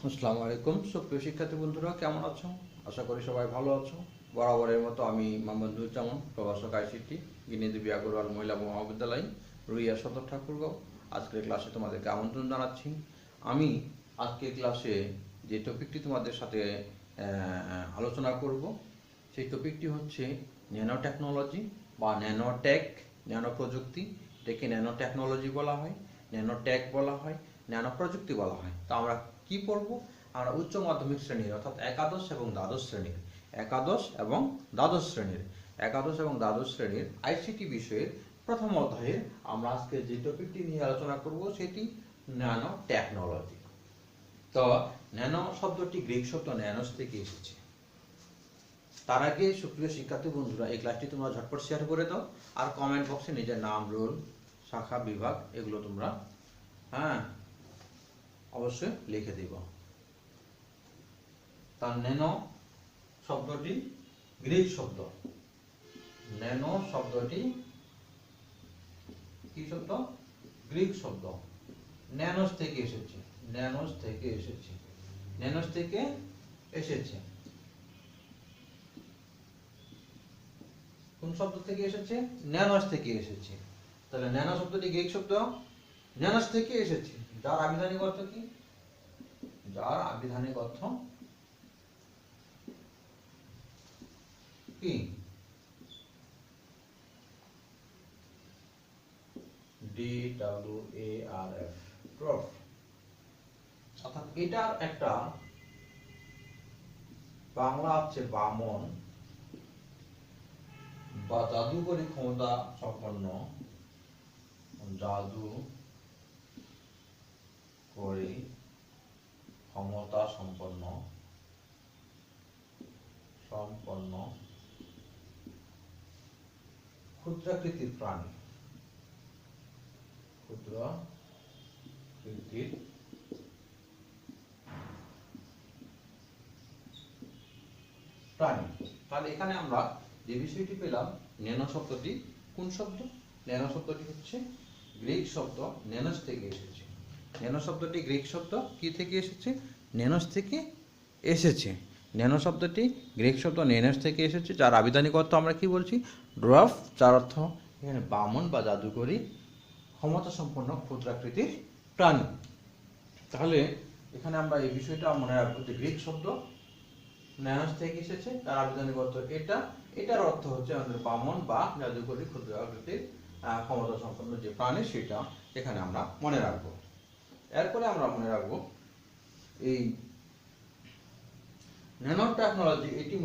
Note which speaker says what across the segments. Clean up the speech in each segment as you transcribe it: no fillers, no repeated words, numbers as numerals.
Speaker 1: আসসালামু আলাইকুম সুপ্রিয় শিক্ষার্থী বন্ধুরা, কেমন আছো? আশা করি সবাই ভালো আছো। বরাবরের মতো আমি মোহাম্মদ নুরুজ্জামান, প্রভাষক আইসিটি, গিনিদেবী আগরওয়াল মহিলা মহাবিদ্যালয়, রুইয়া সদর ঠাকুরগাঁও। আজকের ক্লাসে তোমাদেরকে আমন্ত্রণ জানাচ্ছি। আমি আজকের ক্লাসে যে টপিকটি তোমাদের সাথে আলোচনা করব, সেই টপিকটি হচ্ছে ন্যানো টেকনোলজি বা ন্যানোটেক। ন্যানো প্রযুক্তি, এটাকে ন্যানো টেকনোলজি বলা হয়, ন্যানোটেক বলা হয়, ন্যানো প্রযুক্তি বলা হয়। তো আমরা কি পড়ব? আমরা উচ্চ মাধ্যমিক শ্রেণীর অর্থাৎ একাদশ এবং দ্বাদশ শ্রেণীর আইসিটি বিষয়ের প্রথম অধ্যায়ে আমরা আজকে যে টপিকটি নিয়ে আলোচনা করব সেটি ন্যানো টেকনোলজি। তো ন্যানো শব্দটি গ্রিক শব্দ ন্যানোস থেকে এসেছে। তার আগে সুপ্রিয় শিক্ষার্থী বন্ধুরা, এই ক্লাসটি তোমরা ঝটপট শেয়ার করে দাও, আর কমেন্ট বক্সে নিজের নাম, রোল, শাখা, বিভাগ এগুলো তোমরা অবশ্যই লিখে দিব। তার ন্যানো শব্দটি গ্রিক শব্দ। ন্যানো শব্দটি কি শব্দ? গ্রিক শব্দ। ন্যানোস থেকে এসেছে। ন্যানোস থেকে এসেছে। ন্যানোস থেকে এসেছে। কোন শব্দ থেকে এসেছে? ন্যানোস থেকে এসেছে। তাহলে ন্যানো শব্দটি গ্রিক শব্দ, ন্যানোস থেকে এসেছে। যার আবিধানিক অর্থ কি? যার আবিধানিক অর্থ কি? DWARF, ড্রফ। অর্থাৎ এটার একটা বাংলা হচ্ছে বামন বা জাদুকরী ক্ষমতা সম্পন্ন। জাদু করি ক্ষমতা সম্পন্ন ক্ষুদ্রাকৃতির প্রাণী। ক্ষুদ্রাকৃতির প্রাণী। তাহলে এখানে আমরা যে বিষয়টি পেলাম, ন্যানো শব্দটি কোন শব্দ? ন্যানো শব্দটি হচ্ছে গ্রিক শব্দ, ন্যানোস থেকে এসেছে। ন্যানো শব্দটি গ্রিক শব্দ কি থেকে এসেছে? ন্যানোস থেকে এসেছে। ন্যানো শব্দটি গ্রিক শব্দ ন্যানোস থেকে এসেছে, যার আবিধানিক অর্থ আমরা কি বলছি? ড্রফ, যার অর্থ এখানে বামন বা জাদুকরী ক্ষমতা সম্পন্ন ক্ষুদ্রাকৃতির প্রাণী। তাহলে এখানে আমরা এই বিষয়টা মনে রাখবো যে গ্রিক শব্দ ন্যানোস থেকে এসেছে, তার আবিধানিক অর্থ এটা। এটার অর্থ হচ্ছে আমাদের বামন বা জাদুকরী ক্ষুদ্র আকৃতির ক্ষমতা সম্পন্ন যে প্রাণী, সেটা এখানে আমরা মনে রাখবো। এরপরে আমরা মনে রাখবো এই ন্যানো টেকনোলজি। এটি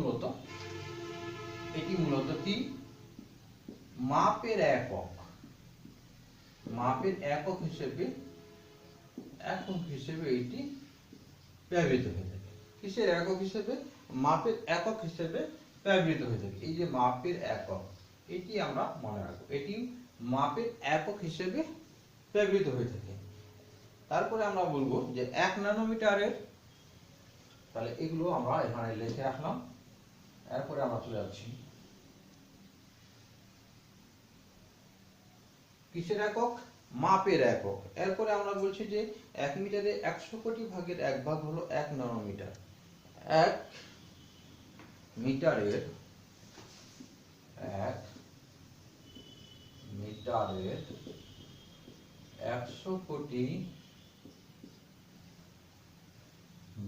Speaker 1: মূলত কি? মাপের একক। মাপের একক হিসেবে এটি ব্যবহৃত হয়ে থাকে। কিসের একক হিসেবে? মাপের একক হিসেবে ব্যবহৃত হয়ে থাকে। এই যে মাপের একক, এটি আমরা মনে রাখবো। এটি মাপের একক হিসেবে ব্যবহৃত হয়ে থাকে। তারপরে আমরা বলবো যে 1 ন্যানোমিটারের, তাহলে এগুলো আমরা এখানে লিখে রাখলাম। এরপরে আমরা চলে যাচ্ছি কিসের একক? মাপের একক। এরপরে আমরা বলছি যে 1 মিটারে 100 কোটি ভাগের 1 ভাগ হলো 1 ন্যানোমিটার। 1 মিটারের 100 কোটি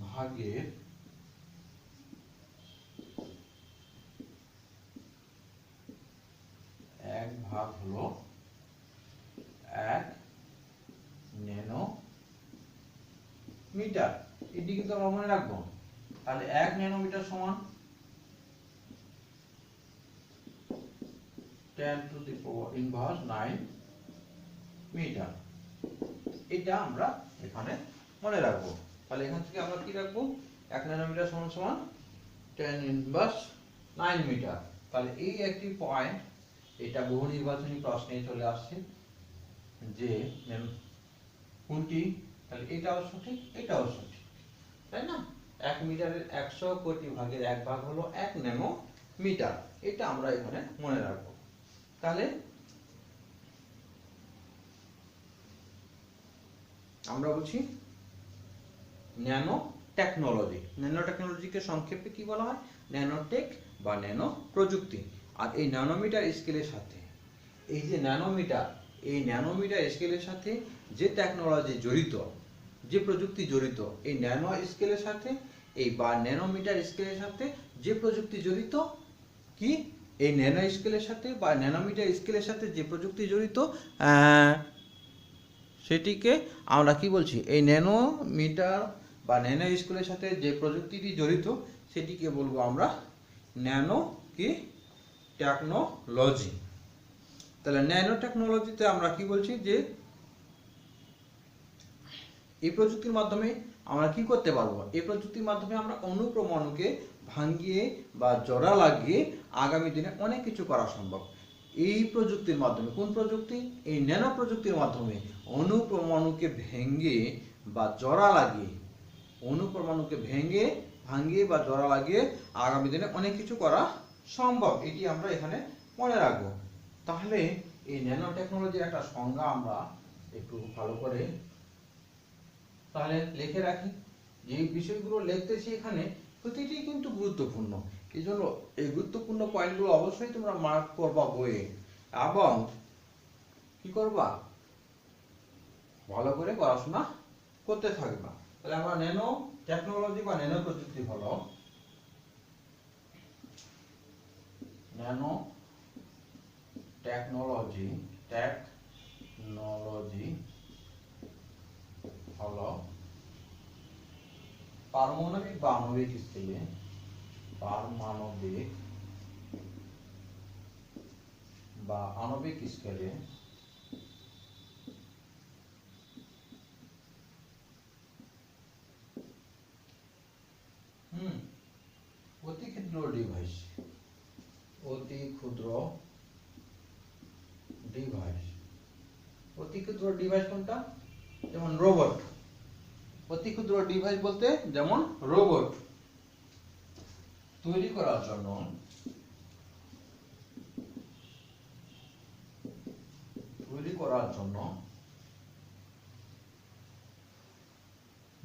Speaker 1: ভাগের 1 ভাগ হলো 1 ন্যানোমিটার। এটি কিন্তু আমরা মনে রাখবো। তাহলে 1 ন্যানোমিটার সমান 10⁻⁹ মিটার। এটা আমরা এখানে মনে রাখবো। তাহলে এখান থেকে আমরা কি রাখবো? 1 ন্যানোমিটার সমান সমান 10⁻⁹ মিটার। তাহলে এই একটি পয়েন্ট, এটা বহু নির্বাচনী প্রশ্নে চলে আসছে যে কোনটি, তাহলে এটাও সঠিক, এটাও সঠিক, তাই না? 1 মিটারের 100 কোটি ভাগের 1 ভাগ হলো 1 ন্যানোমিটার। এটা আমরা এখানে মনে রাখবো। তাহলে আমরা বলছি ন্যানো টেকনোলজি। ন্যানো টেকনোলজিকে সংক্ষেপে কি বলা হয়? ন্যানোটেক বা ন্যানো প্রযুক্তি। আর এই ন্যানোমিটার স্কেলের সাথে এই যে ন্যানোমিটার, এই ন্যানোমিটার স্কেলের সাথে যে টেকনোলজি জড়িত, যে প্রযুক্তি জড়িত, এই ন্যানো স্কেলের সাথে এই বা ন্যানোমিটার স্কেলের সাথে যে প্রযুক্তি জড়িত, কি এই ন্যানো স্কেলের সাথে বা ন্যানোমিটার স্কেলের সাথে যে প্রযুক্তি জড়িত, সেটিকে আমরা কি বলছি? এই ন্যানোমিটার বা ন্যানো স্কেলের সাথে যে প্রযুক্তিটি জড়িত সেটিকে বলবো আমরা ন্যানো কি টেকনোলজি। তাহলে ন্যানো টেকনোলজিতে আমরা কি বলছি? যে এই প্রযুক্তির মাধ্যমে আমরা কি করতে পারবো? এই প্রযুক্তির মাধ্যমে আমরা অণুপরমাণুকে ভাঙিয়ে বা জোড়া লাগিয়ে আগামী দিনে অনেক কিছু করা সম্ভব এই প্রযুক্তির মাধ্যমে। কোন প্রযুক্তি? এই ন্যানো প্রযুক্তির মাধ্যমে অণুপরমাণুকে ভেঙে বা জোড়া লাগিয়ে, অণুপরমাণুকে ভেঙে ভাঙিয়ে বা জোড়া লাগিয়ে আগামী দিনে অনেক কিছু করা সম্ভব। এটি আমরা এখানে মনে রাখবো। তাহলে এই ন্যানো টেকনোলজির একটা সংজ্ঞা আমরা একটু ভালো করে তাহলে লিখে রাখি। যে বিষয়গুলো লিখতেছি এখানে প্রতিটি কিন্তু গুরুত্বপূর্ণ, এই জন্য এই গুরুত্বপূর্ণ পয়েন্টগুলো অবশ্যই তোমরা মার্ক করবা বইয়ে এবং কি করবা? ভালো করে পড়াশোনা করতে থাকবা। তাহলে আমরা ন্যানো টেকনোলজি বা ন্যানো প্রযুক্তি হলো ন্যানো টেকনোলজি হলো পারমাণবিক বা আণবিক স্কেলে অতি ক্ষুদ্র ডিভাইস, অতি ক্ষুদ্র ডিভাইস কোনটা? যেমন রোবট। অতি ক্ষুদ্র ডিভাইস বলতে যেমন রোবট তৈরি করার জন্য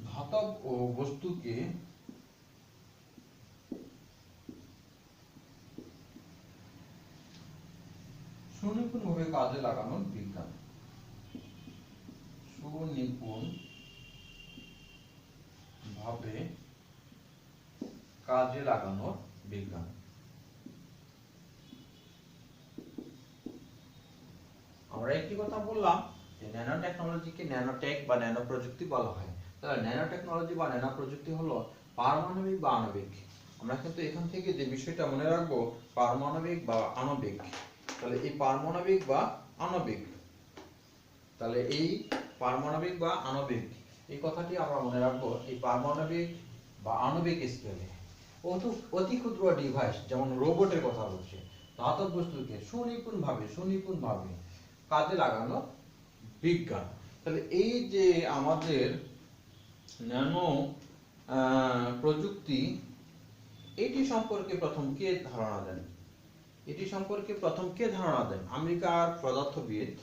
Speaker 1: ধাতব ও বস্তুকে সুনিপুণভাবে কাজে লাগানোর বিজ্ঞান। আমরা একটি কথা বললাম যে ন্যানো টেকনোলজিকে ন্যানোটেক বা ন্যানো প্রযুক্তি বলা হয়। তাহলে ন্যানো টেকনোলজি বা ন্যানো প্রযুক্তি হলো পারমাণবিক বা আণবিক। আমরা কিন্তু এখান থেকে যে বিষয়টা মনে রাখবো পারমাণবিক বা আণবিক। তাহলে এই পারমাণবিক বা আণবিক, তাহলে এই পারমাণবিক বা আণবিক এই কথাটি আমরা মনে রাখবো এই পারমাণবিক বা আণবিক স্কেলে। অতি ক্ষুদ্র ডিভাইস যেমন রোবটের কথা বলছে, ধাতব বস্তুকে সুনিপুণভাবে কাজে লাগানো বিজ্ঞান। তাহলে এই যে আমাদের ন্যানো প্রযুক্তি, এটি সম্পর্কে প্রথম কে ধারণা দেন? আমেরিকার পদার্থবিদ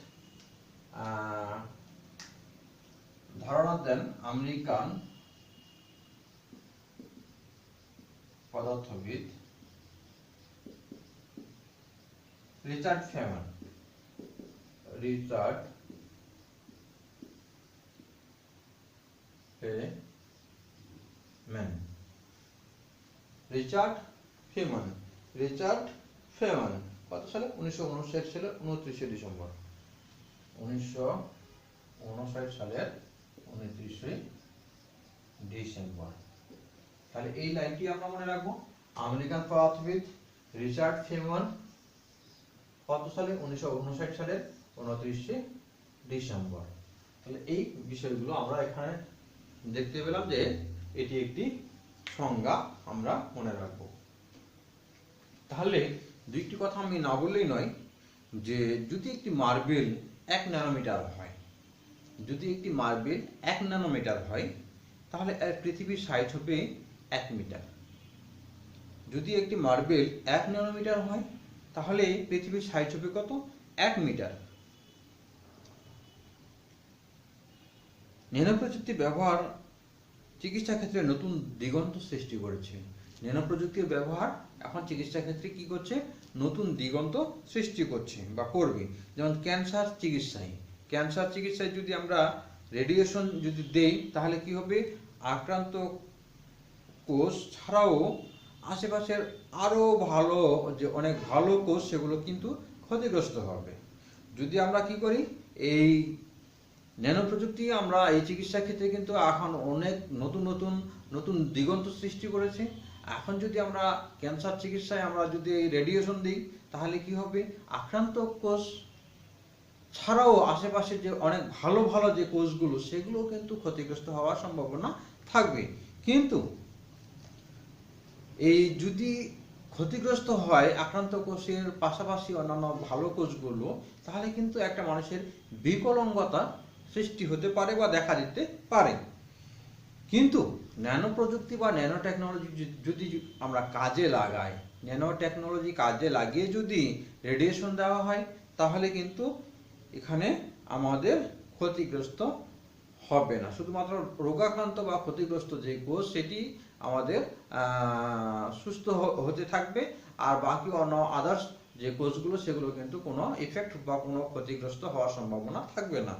Speaker 1: ধারণা দেন আমেরিকান পদার্থবিদ রিচার্ড ফেমান। রিচার্ড ফেমান কত সালে? 1959 সালের 29শে ডিসেম্বর। 1959 সালের 29শে ডিসেম্বর। তাহলে এই লাইনটি আমরা মনে রাখবো। আমেরিকান পদার্থবিদ রিচার্ড ফেমান কত সালে? 1959 সালের 29শে ডিসেম্বর। তাহলে এই বিষয়গুলো আমরা এখানে দেখতে পেলাম যে এটি একটি সংজ্ঞা আমরা মনে রাখবো। তাহলে দুইটি কথা আমি না বললেই নয় যে যদি একটি মার্বেল 1 ন্যানোমিটার হয়, তাহলে পৃথিবীর সাইজ হবে 1 মিটার। যদি একটি মার্বেল 1 ন্যানোমিটার হয়, তাহলে পৃথিবীর সাইজ হবে কত? 1 মিটার। ন্যানো প্রযুক্তি ব্যবহার চিকিৎসা ক্ষেত্রে নতুন দিগন্ত সৃষ্টি করেছে। ন্যানো প্রযুক্তির ব্যবহার এখন চিকিৎসা ক্ষেত্রে কি করছে, নতুন দিগন্ত সৃষ্টি করছে বা করবে। যেমন ক্যান্সার চিকিৎসায় যদি আমরা রেডিয়েশন যদি দেই, তাহলে কি হবে, আক্রান্ত কোষ ছাড়াও আশেপাশের আরো ভালো যে অনেক ভালো কোষ, সেগুলো কিন্তু ক্ষতিগ্রস্ত হবে। যদি আমরা কি করি, এই ন্যানো প্রযুক্তি আমরা এই চিকিৎসা ক্ষেত্রে কিন্তু এখন অনেক নতুন নতুন নতুন দিগন্ত সৃষ্টি করেছে। এখন যদি আমরা ক্যান্সার চিকিৎসায় আমরা যদি এই রেডিয়েশন দিই, তাহলে কি হবে, আক্রান্ত কোষ ছাড়াও আশেপাশে যে অনেক ভালো ভালো যে কোষগুলো, সেগুলো কিন্তু ক্ষতিগ্রস্ত হওয়ার সম্ভাবনা থাকবে। কিন্তু এই যদি ক্ষতিগ্রস্ত হয় আক্রান্ত কোষের পাশাপাশি অন্যান্য ভালো কোষগুলো, তাহলে কিন্তু একটা মানুষের বিকলাঙ্গতা সৃষ্টি হতে পারে বা দেখা দিতে পারে। কিন্তু ন্যানো প্রযুক্তি বা ন্যানো টেকনোলজি যদি আমরা কাজে লাগাই, ন্যানো টেকনোলজি কাজে লাগিয়ে যদি রেডিয়েশন দেওয়া হয়, তাহলে কিন্তু এখানে আমাদের ক্ষতিগ্রস্ত হবে না। শুধুমাত্র রোগাক্রান্ত বা ক্ষতিগ্রস্ত যে কোষ, সেটি আমাদের সুস্থ হতে থাকবে, আর বাকি অন্য আদার্স যে কোষগুলো, সেগুলো কিন্তু কোনো ইফেক্ট বা কোনো ক্ষতিগ্রস্ত হওয়ার সম্ভাবনা থাকবে না।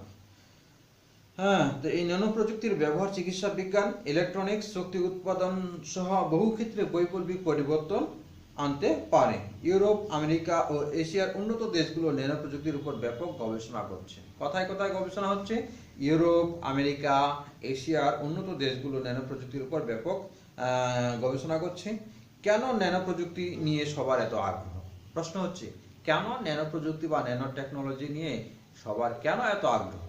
Speaker 1: হ্যাঁ, তো এই ন্যানো প্রযুক্তির ব্যবহার চিকিৎসা বিজ্ঞান, ইলেকট্রনিক্স, শক্তি উৎপাদন সহ বহু ক্ষেত্রে বৈপ্লবিক পরিবর্তন আনতে পারে। ইউরোপ, আমেরিকা ও এশিয়ার উন্নত দেশগুলো ন্যানো প্রযুক্তির উপর ব্যাপক গবেষণা করছে। কোথায় কোথায় গবেষণা হচ্ছে? ইউরোপ, আমেরিকা, এশিয়ার উন্নত দেশগুলো ন্যানো প্রযুক্তির উপর ব্যাপক গবেষণা করছে। কেন ন্যানো প্রযুক্তি নিয়ে সবার এত আগ্রহ? প্রশ্ন হচ্ছে, কেন ন্যানো প্রযুক্তি বা ন্যানো টেকনোলজি নিয়ে সবার কেন এত আগ্রহ?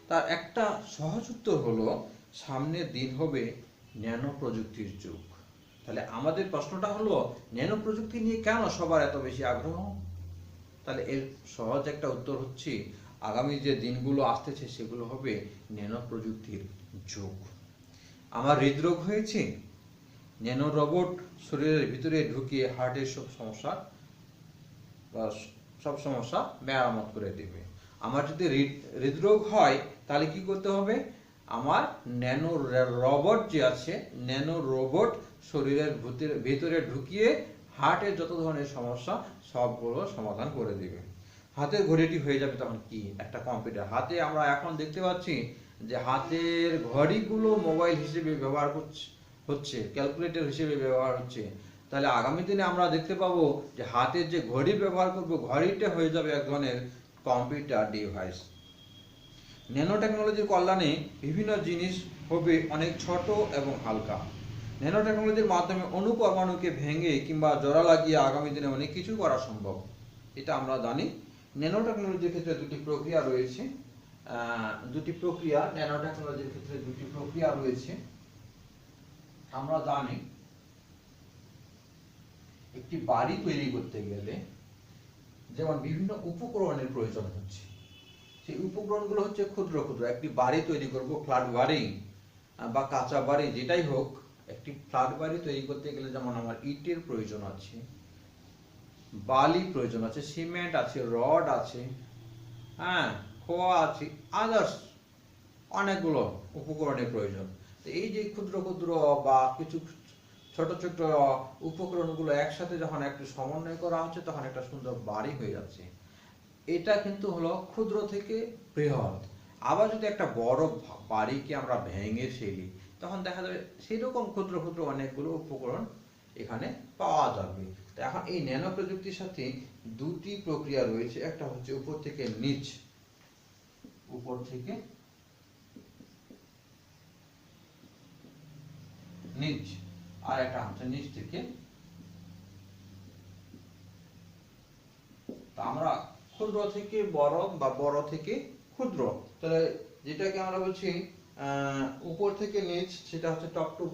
Speaker 1: তার একটা সহজ উত্তর হলো, সামনের দিন হবে ন্যানো প্রযুক্তির যুগ। তাহলে আমাদের প্রশ্নটা হলো, ন্যানো প্রযুক্তি নিয়ে কেন সবার এত বেশি আগ্রহ? তাহলে এর সহজ একটা উত্তর হচ্ছে, আগামী যে দিনগুলো আসতেছে সেগুলো হবে ন্যানো প্রযুক্তির যুগ। আমার হৃদরোগ হয়েছে, ন্যানো রোবট শরীরের ভিতরে ঢুকিয়ে হার্টের সব সমস্যা মেরামত করে দেবে। আমার যদি হৃদরোগ হয়, তাহলে কি করতে হবে, আমার ন্যানো রোবট যে আছে, ন্যানো রোবট শরীরের ভিতরে ঢুকিয়ে হার্টের যত ধরনের সমস্যা সবগুলো সমাধান করে দিবে। হাতের ঘড়িটি হয়ে যাবে তখন কি, একটা কম্পিউটার। হাতে আমরা এখন দেখতে পাচ্ছি যে হাতের ঘড়িগুলো মোবাইল হিসেবে ব্যবহার হচ্ছে, ক্যালকুলেটর হিসেবে ব্যবহার হচ্ছে। তাহলে আগামী দিনে আমরা দেখতে পাবো যে হাতের যে ঘড়ি ব্যবহার করবো, ঘড়িটা হয়ে যাবে এক ধরনের কম্পিউটার ডিভাইস। ন্যানো টেকনোলজির কল্যাণে বিভিন্ন জিনিস হবে অনেক ছোট এবং হালকা। ন্যানো টেকনোলজির মাধ্যমে অণু পরমাণুকে ভেঙে কিংবা জোড়া লাগিয়ে আগামী দিনে অনেক কিছু করা সম্ভব, এটা আমরা জানি। ন্যানো টেকনোলজির ক্ষেত্রে দুটি প্রক্রিয়া রয়েছে, ন্যানো টেকনোলজির ক্ষেত্রে দুটি প্রক্রিয়া রয়েছে। আমরা জানি একটি বাড়ি তৈরি করতে গেলে যেমন বিভিন্ন উপকরণের প্রয়োজন হচ্ছে, সেই উপকরণগুলো হচ্ছে ক্ষুদ্র ক্ষুদ্র। একটি বাড়ি তৈরি করব, ফ্ল্যাট বাড়ি বা কাঁচা বাড়ি যেটাই হোক, একটি ফ্ল্যাট বাড়ি তৈরি করতে গেলে যেমন আমার ইটের প্রয়োজন আছে, বালি প্রয়োজন আছে, সিমেন্ট আছে, রড আছে, হ্যাঁ, খোয়া আছে, আদার্স অনেকগুলো উপকরণের প্রয়োজন। তো এই যে ক্ষুদ্র ক্ষুদ্র বা কিছু ছোট ছোট উপকরণগুলো একসাথে যখন একটু সমন্বয় করা হচ্ছে, তখন একটা সুন্দর বাড়ি হয়ে যাচ্ছে। এটা কিন্তু হলো ক্ষুদ্র থেকে বৃহৎ। আবার যদি একটা বড় বাড়িকে আমরা ভেঙে ফেলি, তখন দেখা যাবে সেরকম ক্ষুদ্র ক্ষুদ্র অনেকগুলো উপকরণ এখানে পাওয়া যাবে। তো এখন এই ন্যানো প্রযুক্তির সাথে দুটি প্রক্রিয়া রয়েছে, একটা হচ্ছে উপর থেকে নিচ, আর একটা হচ্ছে নিচ থেকে। আমরা ক্ষুদ্র থেকে বড় বা বড় থেকে ক্ষুদ্র, তাহলে যেটাকে আমরা বলছি উপর থেকে নিচ, সেটা হচ্ছে টপ টু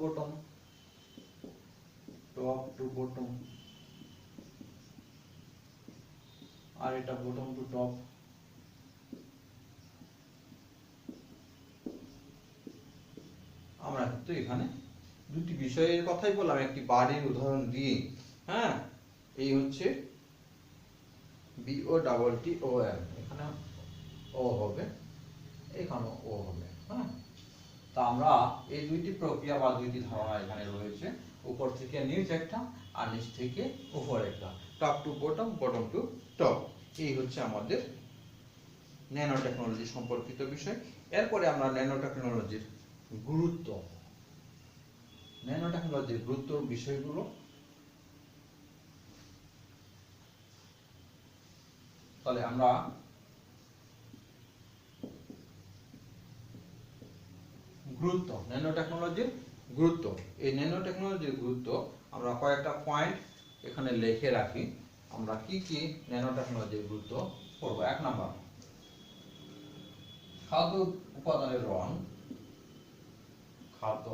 Speaker 1: বটম, আর এটা বটম টু টপ। আমরা কিন্তু এখানে দুটি বিষয়ের কথাই বললাম, একটি বাড়ির উদাহরণ দিয়ে। হ্যাঁ, এই হচ্ছে BOTTOM, এখানে ও হবে, এখানে ও হবে। হ্যাঁ, তা আমরা এই দুইটি প্রক্রিয়া বা দুইটি ধারণা এখানে রয়েছে, উপর থেকে নিচ একটা আর নিচ থেকে উপর একটা, top to bottom, bottom to top. এই হচ্ছে আমাদের ন্যানো টেকনোলজি সম্পর্কিত বিষয়। এরপরে আমরা ন্যানো টেকনোলজির গুরুত্ব, ন্যানো টেকনোলজির গুরুত্বর বিষয়গুলো। তাহলে আমরা গুরুত্ব, ন্যানো টেকনোলজির গুরুত্ব, এই ন্যানো টেকনোলজির গুরুত্ব আমরা কয়েকটা পয়েন্ট এখানে লিখে রাখি। আমরা কি কি ন্যানো টেকনোলজির গুরুত্ব পড়ব। 1 নাম্বার, খাদ্য উপাদানের রং, খাদ্য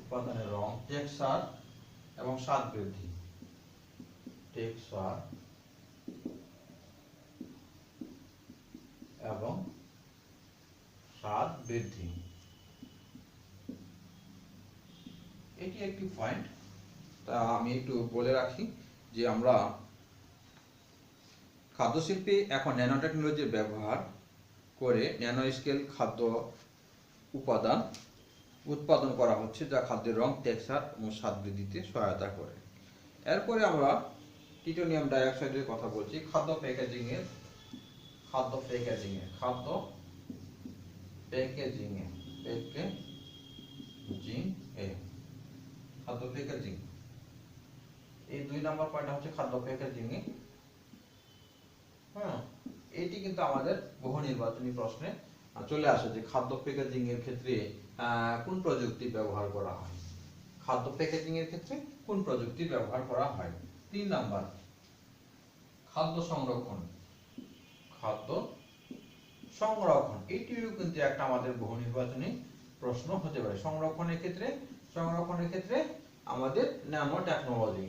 Speaker 1: উপাদানের রং, টেক্সচার এবং স্বাদ বৃদ্ধি, টেক্সচার এবং স্বাদ বৃদ্ধি। এটি একটি পয়েন্ট। তা আমি একটু বলে রাখি যে আমরা খাদ্য শিল্পে এখন ন্যানো টেকনোলজির ব্যবহার করে ন্যানো স্কেল খাদ্য উপাদান উৎপাদন করা হচ্ছে, যা খাদ্যের রং, টেক্সচার এবং স্বাদ বৃদ্ধিতে সহায়তা করে। এরপরে আমরা টিটানিয়াম ডাইঅক্সাইডের কথা বলছি। খাদ্য প্যাকেজিং এ, খাদ্য প্যাকেজিং এ, খাদ্য প্যাকেজিং এ, প্যাকেজিং এ, খাদ্য প্যাকেজিং, এই 2 নাম্বার পয়েন্ট হচ্ছে খাদ্য প্যাকেজিং এ। হ্যাঁ, এটি কিন্তু আমাদের বহু নির্বাচনী প্রশ্নে চলে আসে যে খাদ্য প্যাকেজিং এর ক্ষেত্রে কোন প্রযুক্তি ব্যবহার করা হয়, খাদ্য প্যাকেজিং এর ক্ষেত্রে কোন প্রযুক্তি ব্যবহার করা হয়। 3 নাম্বার, খাদ্য সংরক্ষণ, খাদ্য সংরক্ষণ, এটিও কিন্তু একটা আমাদের বহু নির্বাচনী প্রশ্ন হতে পারে। সংরক্ষণের ক্ষেত্রে আমাদের nano technology.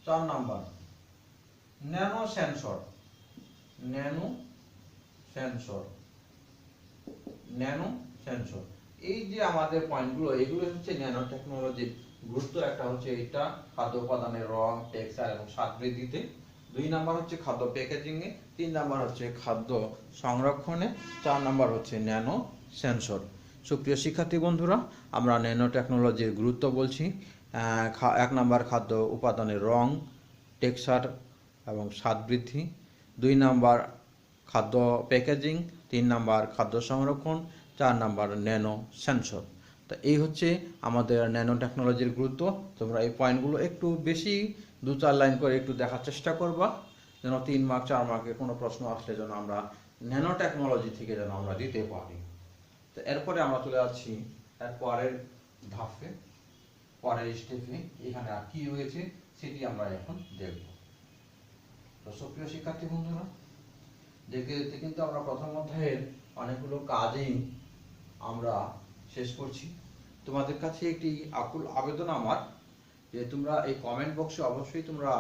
Speaker 1: 4 number, nano sensor, nano sensor, nano sensor, এই যে আমাদের পয়েন্টগুলো, এগুলো হচ্ছে ন্যানো টেকনোলজির গুরুত্ব। একটা হচ্ছে এটা খাদ্য উপাদানের রং, টেক্সচার এবং স্বাদ বৃদ্ধিতে। 2 নাম্বার হচ্ছে খাদ্য প্যাকেজিং এ। 3 নাম্বার হচ্ছে খাদ্য সংরক্ষণে। 4 নাম্বার হচ্ছে ন্যানো সেন্সর। সুপ্রিয় শিক্ষার্থী বন্ধুরা, আমরা ন্যানো টেকনোলজির গুরুত্ব বলছি। 1 নাম্বার খাদ্য উপাদানের রং, টেক্সচার এবং স্বাদ বৃদ্ধি। 2 নাম্বার খাদ্য প্যাকেজিং। 3 নাম্বার খাদ্য সংরক্ষণ। 4 নাম্বার ন্যানো সেন্সর। তো এই হচ্ছে আমাদের ন্যানো টেকনোলজির গুরুত্ব। তোমরা এই পয়েন্টগুলো একটু বেশি 2-4 লাইন করে একটু দেখার চেষ্টা করবা, যেন 3 মার্ক 4 মার্কের কোনো প্রশ্ন আসলে যেন আমরা ন্যানো টেকনোলজি থেকে যেন আমরা দিতে পারি। তো এরপরে আমরা চলে যাচ্ছি এর পরের ধাপে, পরের স্টেপে। এখানে আর কি রয়েছে সেটি আমরা এখন দেখব। তো সুপ্রিয় শিক্ষার্থী বন্ধুরা, দেখতে দেখতে কিন্তু আমরা প্রথম অধ্যায়ের অনেকগুলো কাজেই আমরা শেষ করছি। তোমাদের কাছে একটি আকুল আবেদন আমার, যে তোমরা এই কমেন্ট বক্সে অবশ্যই তোমরা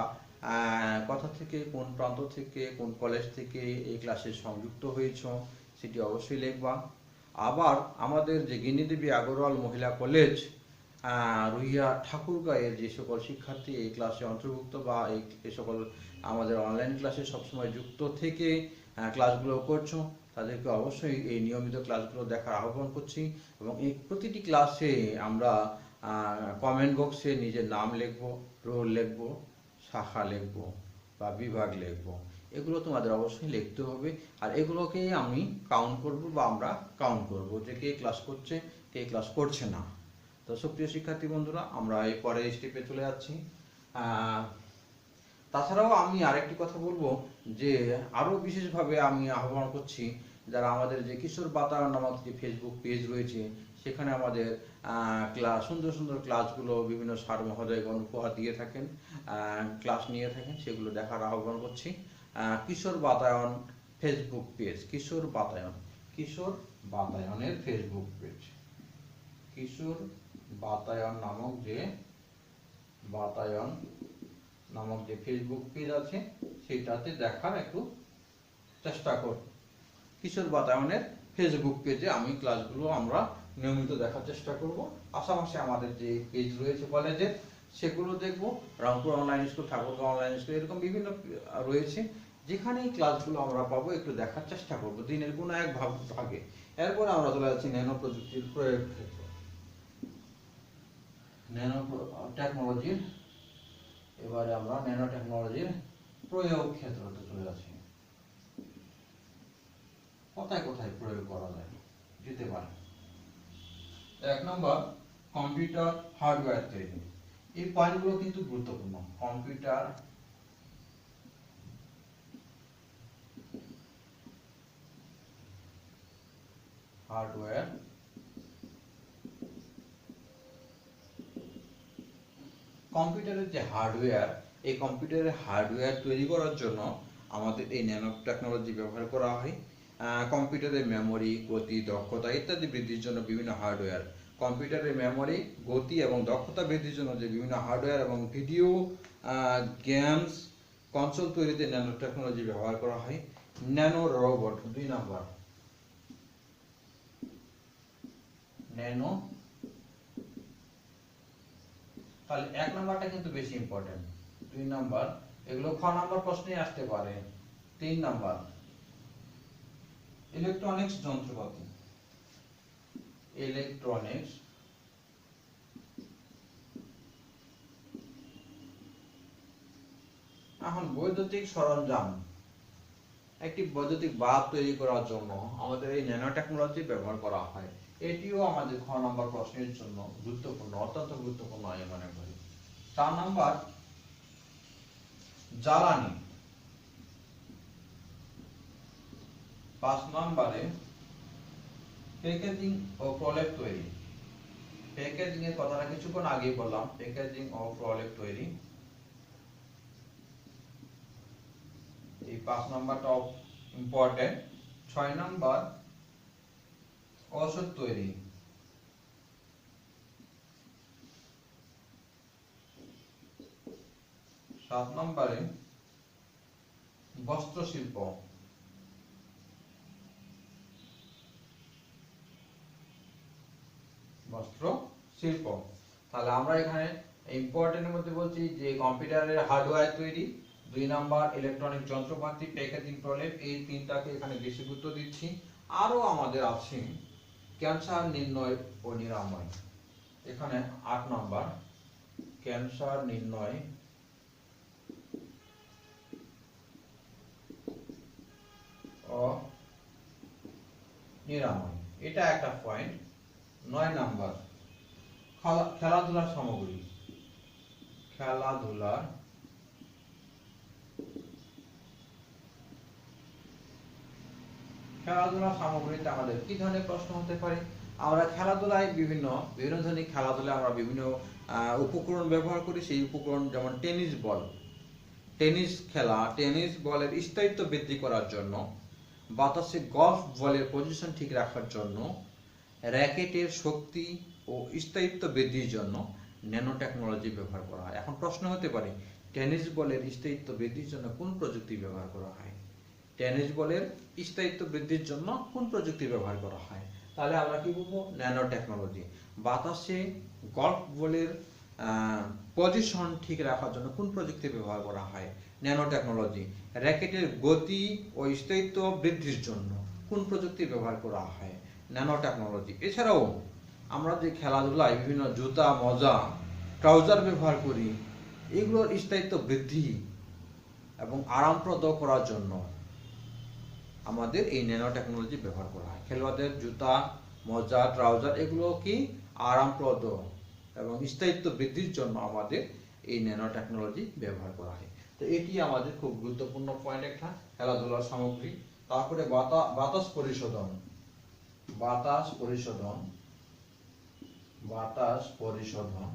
Speaker 1: কোথা থেকে, কোন প্রান্ত থেকে, কোন কলেজ থেকে এই ক্লাসে সংযুক্ত হয়েছ সেটি অবশ্যই লিখবা। আবার আমাদের যে গিনিদেবী আগরওয়াল মহিলা কলেজ রুইয়া ঠাকুরগাঁয়ের যে সকল শিক্ষার্থী এই ক্লাসে অন্তর্ভুক্ত বা এই সকল আমাদের অনলাইন ক্লাসে সবসময় যুক্ত থেকে ক্লাসগুলো করছো, তাদেরকে অবশ্যই এই নিয়মিত ক্লাসগুলো দেখার আহ্বান করছি। এবং এই প্রতিটি ক্লাসে আমরা কমেন্ট বক্সে নিজের নাম লিখবো, রোল লিখবো, শাখা লিখবো বা বিভাগ লিখবো। এগুলো তোমাদের অবশ্যই লিখতে হবে। আর এগুলোকেই আমি কাউন্ট করব বা আমরা কাউন্ট করব যে কে ক্লাস করছে, কে ক্লাস করছে না। তো সুপ্রিয় শিক্ষার্থী বন্ধুরা, আমরা এই পরের স্টেপে চলে যাচ্ছি। তাছাড়াও আমি আরেকটি কথা বলবো যে আরও বিশেষভাবে আমি আহ্বান করছি, যারা আমাদের যে কিশোর বাতায়ন নামক যে ফেসবুক পেজ রয়েছে, সেখানে আমাদের ক্লাস, সুন্দর সুন্দর ক্লাসগুলো বিভিন্ন স্যার মহোদয়গণ উপহার দিয়ে থাকেন, ক্লাস নিয়ে থাকেন, সেগুলো দেখার আহ্বান করছি। কিশোর বাতায়ন ফেসবুক পেজ, কিশোর বাতায়নের ফেসবুক পেজ, কিশোর বাতায়ন নামক যে ফেসবুক পেজ আছে সেটাতে দেখার একটু চেষ্টা করব। কিশোর বাতায়নের ফেসবুক পেজে আমি ক্লাসগুলো আমরা নিয়মিত দেখার চেষ্টা করব। পাশাপাশি আমাদের যে পেজ রয়েছে কলেজের, সেগুলো দেখব। Rangpur online school, Thakurgaon online school, এরকম বিভিন্ন রয়েছে, যেখানেই ক্লাসগুলো আমরা পাবো একটু দেখার চেষ্টা করব দিনের কোনো এক ভাগে। এরপর আমরা চলে যাচ্ছি ন্যানো প্রযুক্তির প্রয়োগ ক্ষেত্র। ন্যানো টেকনোলজির এবারে আমরা ন্যানো টেকনোলজির প্রয়োগ ক্ষেত্রতে চলে যাচ্ছি। কোথায় কোথায় প্রয়োগ করা যায় যেতে পারে। এক নম্বর, কম্পিউটার হার্ডওয়্যার তৈরি। এই পয়েন্টগুলো কিন্তু গুরুত্বপূর্ণ। কম্পিউটার হার্ডওয়্যার, কম্পিউটারের যে হার্ডওয়্যার, এই কম্পিউটারের হার্ডওয়্যার তৈরি করার জন্য আমাদের এই ন্যানো টেকনোলজি ব্যবহার করা হয়। কম্পিউটারের মেমোরি, গতি, দক্ষতা ইত্যাদি বৃদ্ধির জন্য বিভিন্ন হার্ডওয়্যার, কম্পিউটারের মেমোরি, গতি এবং দক্ষতা বৃদ্ধির জন্য যে বিভিন্ন হার্ডওয়্যার এবং ভিডিও গেমস কনসোল তৈরিতে ন্যানো টেকনোলজি ব্যবহার করা হয়। ন্যানো রোবট 2 নাম্বার, ন্যানো, তাহলে 1 নাম্বারটা কিন্তু বেশি ইম্পর্টেন্ট। 2 নাম্বার এগুলো খ নাম্বার প্রশ্নে আসতে পারে। 3 নাম্বার, ইলেকট্রনিক্স যন্ত্রপাতি, ইলেকট্রনিক্স এখন বৈদ্যুতিক সরঞ্জাম, একটি বৈদ্যুতিক বাল্ব তৈরি করার জন্য আমাদের এই ন্যানো টেকনোলজি ব্যবহার করা হয়। এটিও আমাদের খ নাম্বার প্রশ্নের জন্য গুরুত্বপূর্ণ, অত্যন্ত গুরুত্বপূর্ণ আমি মনে করি। 4 নাম্বার, জ্বালানি। 5 নম্বরে প্যাকেজিং ও প্রলেপ তৈরি। প্যাকেজিং এর কথাটা কিছুক্ষণ আগে বললাম, প্যাকেজিং ও প্রলেপ তৈরি, এই 5 নাম্বারটাও ইম্পর্টেন্ট। 6 নাম্বার, ঔষধ তৈরি। 7 নম্বরে বস্ত্র শিল্প। বস্ত্র শিল্প, তাহলে আমরা এখানে ইম্পর্টেন্টের মধ্যে বলছি যে কম্পিউটারের হার্ডওয়্যার তৈরি, 2 নাম্বার ইলেকট্রনিক যন্ত্রপাতি, প্যাকেজিং, প্রলেপ, এই তিনটাকে এখানে বেশি গুরুত্ব দিচ্ছি। আরো আমাদের আছে ক্যান্সার নির্ণয় ও নিরাময়, এখানে 8 নাম্বার, ক্যান্সার নির্ণয় ও নিরাময়, এটা একটা পয়েন্ট। 9 নাম্বার, খেলাধুলার সামগ্রী, খেলাধুলার সামগ্রীতে আমাদের কি ধরনের প্রশ্ন হতে পারে। আমরা খেলাধুলায় বিভিন্ন ধরনের খেলাধুলায় আমরা বিভিন্ন উপকরণ ব্যবহার করি। সেই উপকরণ যেমন টেনিস বল, টেনিস খেলা, টেনিস বলের স্থায়িত্ব বৃদ্ধি করার জন্য, বাতাসে গলফ বলের পজিশন ঠিক রাখার জন্য, র্যাকেটের শক্তি ও স্থায়িত্ব বৃদ্ধির জন্য ন্যানো টেকনোলজি ব্যবহার করা হয়। এখন প্রশ্ন হতে পারে টেনিস বলের স্থায়িত্ব বৃদ্ধির জন্য কোন প্রযুক্তি ব্যবহার করা হয়। টেনিস বলের স্থায়িত্ব বৃদ্ধির জন্য কোন প্রযুক্তি ব্যবহার করা হয়, তাহলে আমরা কি বলবো, ন্যানো টেকনোলজি। বাতাসে গলফ বলের পজিশন ঠিক রাখার জন্য কোন প্রযুক্তি ব্যবহার করা হয়, ন্যানো টেকনোলজি। র্যাকেটের গতি ও স্থায়িত্ব বৃদ্ধির জন্য কোন প্রযুক্তি ব্যবহার করা হয়, ন্যানো টেকনোলজি। এছাড়াও আমরা যে খেলাধুলায় বিভিন্ন জুতা, মোজা, ট্রাউজার ব্যবহার করি, এগুলোর স্থায়িত্ব বৃদ্ধি এবং আরামপ্রদ করার জন্য আমাদের এই ন্যানো টেকনোলজি ব্যবহার করা হয়। খেলোয়াড়দের জুতা, মোজা, ট্রাউজার এগুলো কি আরামপ্রদ এবং স্থায়িত্ব বৃদ্ধির জন্য আমাদের এই ন্যানো টেকনোলজি ব্যবহার করা হয়। তো এটি আমাদের খুব গুরুত্বপূর্ণ পয়েন্ট একটা, খেলাধুলার সামগ্রী। তারপরে বাতাস পরিশোধন, বাতাস পরিশোধন, বাতাস পরিশোধন,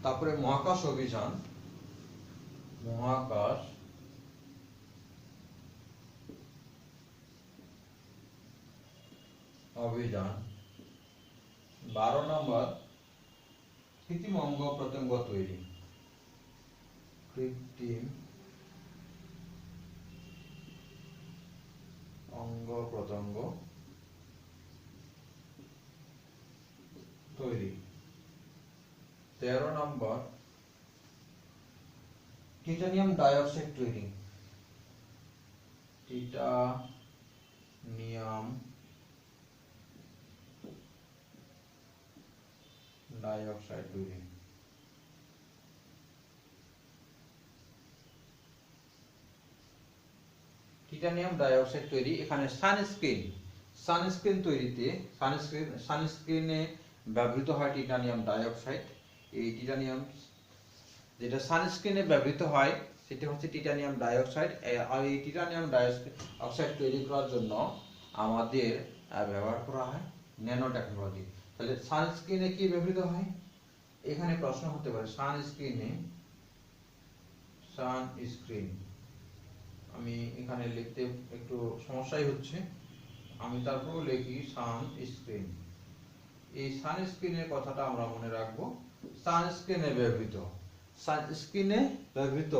Speaker 1: তারপরে মহাকাশ অভিযান, মহাকাশ অভিযান। 12 নম্বর, কৃত্রিম অঙ্গ প্রত্যঙ্গ তৈরি, কৃত্রিম অঙ্গ প্রত্যঙ্গ তৈরি। 13 নম্বর টিটানিয়াম ডাইঅক্সাইড তৈরি। টিটানিয়াম ডাইঅক্সাইড তৈরি। টিটানিয়াম ডাইঅক্সাইড তৈরি, এখানে সানস্ক্রিন তৈরিতে সানস্ক্রিনে ব্যবহৃত হয় টিটানিয়াম ডাইঅক্সাইড। এই টিটানিয়াম যেটা সানস্ক্রিনে ব্যবহৃত হয় সেটা হচ্ছে টিটানিয়াম ডাইঅক্সাইড। আর এই টিটানিয়াম ডাইঅক্সাইড তৈরি করার জন্য আমাদের ব্যবহার করা হয় ন্যানো টেকনোলজি। তাহলে সানস্ক্রিনে কি ব্যবহৃত হয়, এখানে প্রশ্ন হতে পারে সানস্ক্রিন আমি এখানে লিখতে একটু সমস্যাই হচ্ছে, আমি তারপরেও লিখি সানস্ক্রিন। এই সানস্ক্রিনের কথাটা আমরা মনে রাখবো। সানস্ক্রিনে ব্যবহৃত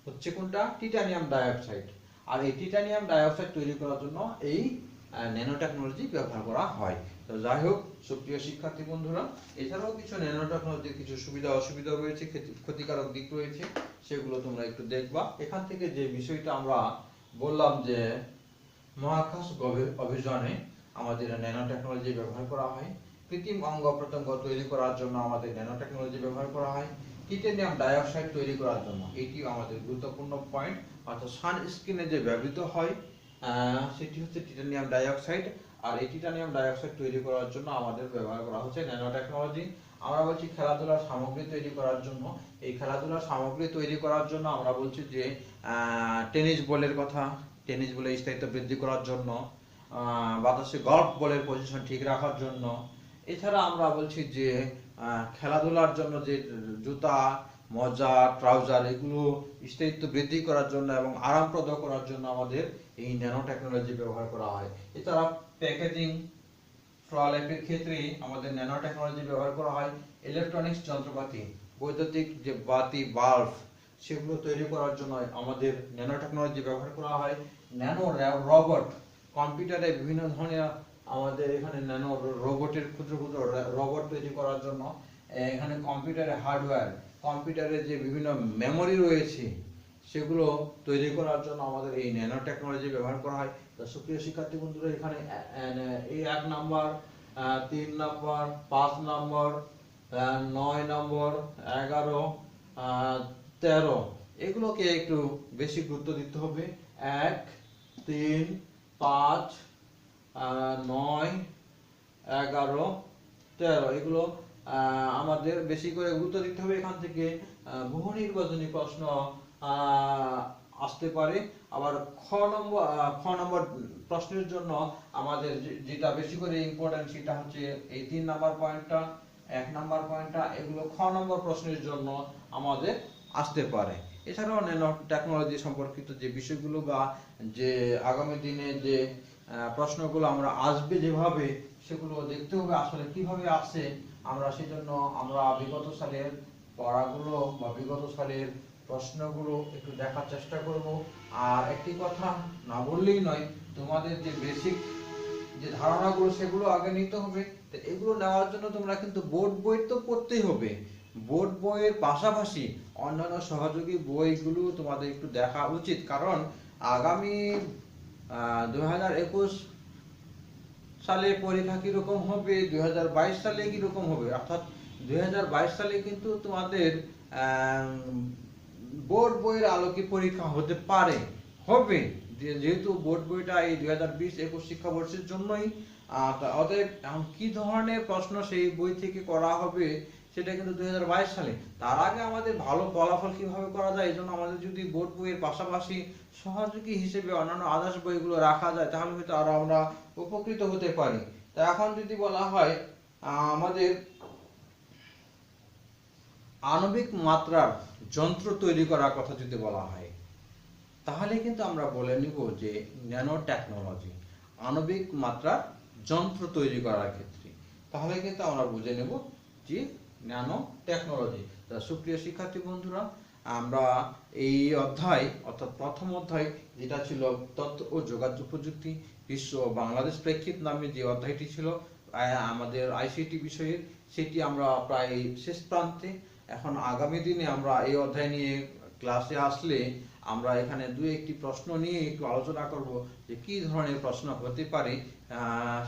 Speaker 1: হচ্ছে কোনটা, টিটানিয়াম ডাইঅক্সাইড। আর এই টিটানিয়াম ডাইঅক্সাইড তৈরি করার জন্য এই ন্যানো টেকনোলজি ব্যবহার করা হয়। তো যাই হোক সুপ্রিয় শিক্ষার্থী বন্ধুরা, এছাড়াও কিছু ন্যানো টেকনোলজির কিছু সুবিধা অসুবিধা রয়েছে, ক্ষতিকারক দিক রয়েছে, সেগুলো তোমরা একটু দেখবা। এখান থেকে যে বিষয়টা আমরা বললাম যে মহাকাশ অভিযানে আমাদের ন্যানো টেকনোলজি ব্যবহার করা হয়, কৃত্রিম অঙ্গ প্রত্যঙ্গ তৈরি করার জন্য আমাদের ন্যানো টেকনোলজি ব্যবহার করা হয়, টিটানিয়াম ডাইঅক্সাইড তৈরি করার জন্য, এটি আমাদের গুরুত্বপূর্ণ পয়েন্ট। অর্থাৎ সানস্ক্রিনে যে ব্যবহৃত হয় সেটি হচ্ছে টিটানিয়াম ডাইঅক্সাইড। আর এই টিটানিয়াম ডাইঅক্সাইড তৈরি করার জন্য আমাদের ব্যবহার করা হচ্ছে ন্যানো টেকনোলজি। আমরা বলছি খেলাধুলার সামগ্রী তৈরি করার জন্য, এই খেলাধুলার সামগ্রী তৈরি করার জন্য আমরা বলছি যে টেনিস বলের কথা, টেনিস বলের স্থায়িত্ব বৃদ্ধি করার জন্য, বাতাসে গল্ফ বলের পজিশন ঠিক রাখার জন্য। এছাড়া আমরা বলছি যে খেলাধুলার জন্য যে জুতা, মোজা, ট্রাউজার, এগুলো স্থায়িত্ব বৃদ্ধি করার জন্য এবং আরামপ্রদ করার জন্য আমাদের এই ন্যানো টেকনোলজি ব্যবহার করা হয়। এছাড়া প্যাকেজিং ফ্লোরলেটের ক্ষেত্রে আমাদের ন্যানো টেকনোলজি ব্যবহার করা হয়। ইলেকট্রনিক্স যন্ত্রপাতি, বৈদ্যুতিক যে বাতি, বাল্ব, সেগুলো তৈরি করার জন্য আমাদের ন্যানো টেকনোলজি ব্যবহার করা হয়। ন্যানো রোবট, কম্পিউটারে বিভিন্ন ধরনের আমাদের এখানে ন্যানো রোবটের ক্ষুদ্র ক্ষুদ্র রোবট তৈরি করার জন্য, এখানে কম্পিউটারে হার্ডওয়্যার, কম্পিউটারে যে বিভিন্ন মেমোরি রয়েছে সেগুলো তৈরি করার জন্য আমাদের এই ন্যানো টেকনোলজি ব্যবহার করা হয়। তো সুপ্রিয় শিক্ষার্থী বন্ধুরা, এখানে এই 1 নম্বর, 3 নম্বর, 5 নম্বর, 9 নম্বর, 11, 13 এগুলোকে একটু বেশি গুরুত্ব দিতে হবে। 1, 3, 5, 9, 11, 13 এগুলো আমাদের বেশি করে গুরুত্ব দিতে হবে। এখান থেকে বহু নির্বাচনী প্রশ্ন আসতে পারে। আবার খ নম্বর প্রশ্নের জন্য আমাদের যেটা বেশি করে ইম্পর্টেন্ট সেটা হচ্ছে এই 3 নম্বর পয়েন্টটা, 1 নম্বর পয়েন্টটা, এগুলো খ নম্বর প্রশ্নের জন্য আমাদের আসতে পারে। এছাড়াও ন্যানো টেকনোলজি সম্পর্কিত যে বিষয়গুলো বা যে আগামী দিনে যে প্রশ্নগুলো আমরা আসবে যেভাবে, সেগুলো দেখতে হবে আসলে কিভাবে আসে। আমরা সেজন্য আমরা বিগত সালের পড়াগুলো বা বিগত সালের প্রশ্নগুলো একটু দেখার চেষ্টা করব। আর একটি কথা না বললেই নয়, তোমাদের যে বেসিক যে ধারণাগুলো সেগুলো আগে নিতে হবে। তো এগুলো নেওয়ার জন্য তোমরা কিন্তু বোর্ড বই তো পড়তেই হবে। বোর্ড বইয়ের পাশাপাশি অন্যান্য সহযোগী বইগুলো তোমাদের একটু দেখা উচিত, কারণ আগামী 2021 সালে পরীক্ষা কিরকম হবে, 2022 সালে কিরকম হবে, অর্থাৎ 2022 সালে কিন্তু তোমাদের বোর্ড বইয়ের আলোকে পরীক্ষা হতে পারে, হবে, যেহেতু বোর্ড বইটা এই 2020-21 শিক্ষাবর্ষের জন্যই। অতএব এখন কি ধরনের প্রশ্ন সেই বই থেকে করা হবে সেটা কিন্তু 2022 সালে। তার আগে আমাদের ভালো ফলাফল কিভাবে করা যায়, এই জন্য আমাদের যদি বোর্ড বইয়ের পাশাপাশি সহযোগী হিসেবে অন্যান্য আদার্স বইগুলো রাখা যায়, তাহলে হয়তো আরো আমরা উপকৃত হতে পারি। তা এখন যদি বলা হয় আমাদের আণবিক মাত্রার যন্ত্র তৈরি করার কথা যদি বলা হয়, তাহলে কিন্তু আমরা বলে নিব যে ন্যানো টেকনোলজি, আণবিক মাত্রার যন্ত্র তৈরি করার ক্ষেত্রে, তাহলে কিন্তু আমরা বুঝে নেব যে ন্যানো টেকনোলজি। সুপ্রিয় শিক্ষার্থী বন্ধুরা, আমরা এই অধ্যায় অর্থাৎ প্রথম অধ্যায় যেটা ছিল তথ্য ও যোগাযোগ প্রযুক্তি বিশ্ব ও বাংলাদেশ প্রেক্ষিত নামে যে অধ্যায়টি ছিল, আমাদের আইসিটি বিষয়ের, সেটি আমরা প্রায় শেষ প্রান্তে। এখন আগামী দিনে আমরা এই অধ্যায় নিয়ে ক্লাসে আসলে আমরা এখানে দু একটি প্রশ্ন নিয়ে একটু আলোচনা করব যে কি ধরনের প্রশ্ন হতে পারে,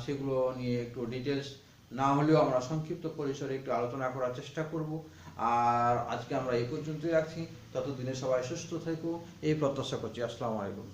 Speaker 1: সেগুলো নিয়ে একটু ডিটেলস না হলেও আমরা সংক্ষিপ্ত পরিসরে একটু আলোচনা করার চেষ্টা করব। আর আজকে আমরা এই পর্যন্তই রাখছি। ততদিনে সবাই সুস্থ থেকো এই প্রত্যাশা করছি। আসসালামু আলাইকুম।